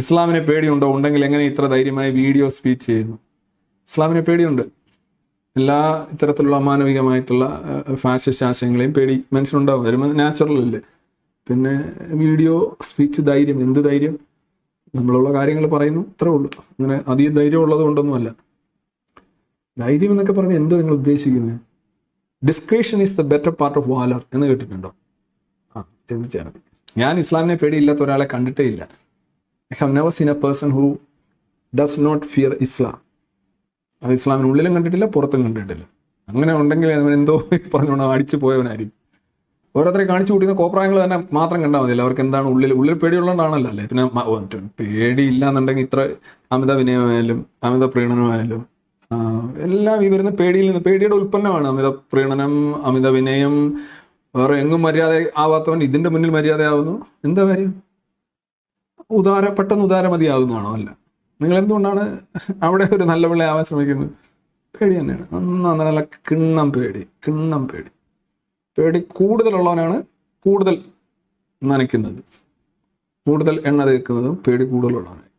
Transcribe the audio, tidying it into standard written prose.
ഇസ്ലാമിനെ പേടിയുണ്ടോ? ഉണ്ടെങ്കിൽ എങ്ങനെ ഇത്ര ധൈര്യമായി വീഡിയോ സ്പീച്ച് ചെയ്യുന്നു? ഇസ്ലാമിനെ പേടിയുണ്ട്. എല്ലാ ഇത്തരത്തിലുള്ള അമാനവികമായിട്ടുള്ള ഫാസിസ്റ്റ് ആശയങ്ങളെയും പേടി മനുഷ്യനുണ്ടാവും. വരുമ്പോൾ നാച്ചുറൽ അല്ലേ. പിന്നെ വീഡിയോ സ്പീച്ച് ധൈര്യം, എന്ത് ധൈര്യം? നമ്മളുള്ള കാര്യങ്ങൾ പറയുന്നു, അത്രേ ഉള്ളൂ. അങ്ങനെ അധികം ധൈര്യം ഉള്ളത് കൊണ്ടൊന്നുമല്ല. ധൈര്യം എന്നൊക്കെ പറഞ്ഞാൽ എന്തോ നിങ്ങൾ ഉദ്ദേശിക്കുന്നത്? Description is the better part of valour എന്ന് കേട്ടിട്ടുണ്ടോ? ചിന്തിച്ചാൽ മതി. ഞാൻ ഇസ്ലാമിനെ പേടിയില്ലാത്ത ഒരാളെ കണ്ടിട്ടേ ഇല്ല. I have never seen a person who does not fear Islam. അത് ഇസ്ലാമിനുള്ളിലും കണ്ടിട്ടില്ല, പുറത്തും കണ്ടിട്ടില്ല. അങ്ങനെ ഉണ്ടെങ്കിൽ അവൻ എന്തോ പറഞ്ഞുകൊണ്ട് അടിച്ചു പോയവനായിരിക്കും. ഓരോരുത്തരെ കാണിച്ചു കൂട്ടുന്ന കോപ്രായങ്ങൾ തന്നെ മാത്രം കണ്ടാൽ മതിയല്ലോ. അവർക്ക് എന്താണ് ഉള്ളിൽ പേടിയുള്ളതുകൊണ്ടാണല്ലോ അല്ലേ. പിന്നെ പേടിയില്ല എന്നുണ്ടെങ്കിൽ ഇത്ര അമിത വിനയമായാലും അമിത പ്രീണനമായാലും എല്ലാം ഈ വരുന്ന പേടിയിൽ നിന്ന്, പേടിയുടെ ഉൽപ്പന്നമാണ് അമിത പ്രീണനം, അമിത വിനയം. വേറെ എങ്ങും മര്യാദ ആവാത്തവൻ ഇതിന്റെ മുന്നിൽ മര്യാദയാവുന്നു. എന്താ കാര്യം? പെട്ടെന്ന് ഉദാരമതിയാവുന്നതാണോ? അല്ല. നിങ്ങൾ എന്തുകൊണ്ടാണ് അവിടെ ഒരു നല്ല പിള്ളേ ആവാൻ ശ്രമിക്കുന്നത്? പേടി തന്നെയാണ്. നല്ല കിണ്ണം പേടി. പേടി കൂടുതലുള്ളവനാണ് കൂടുതൽ നനയ്ക്കുന്നത്, കൂടുതൽ എണ്ണ തേക്കുന്നതും പേടി കൂടുതലുള്ളവനാണ്.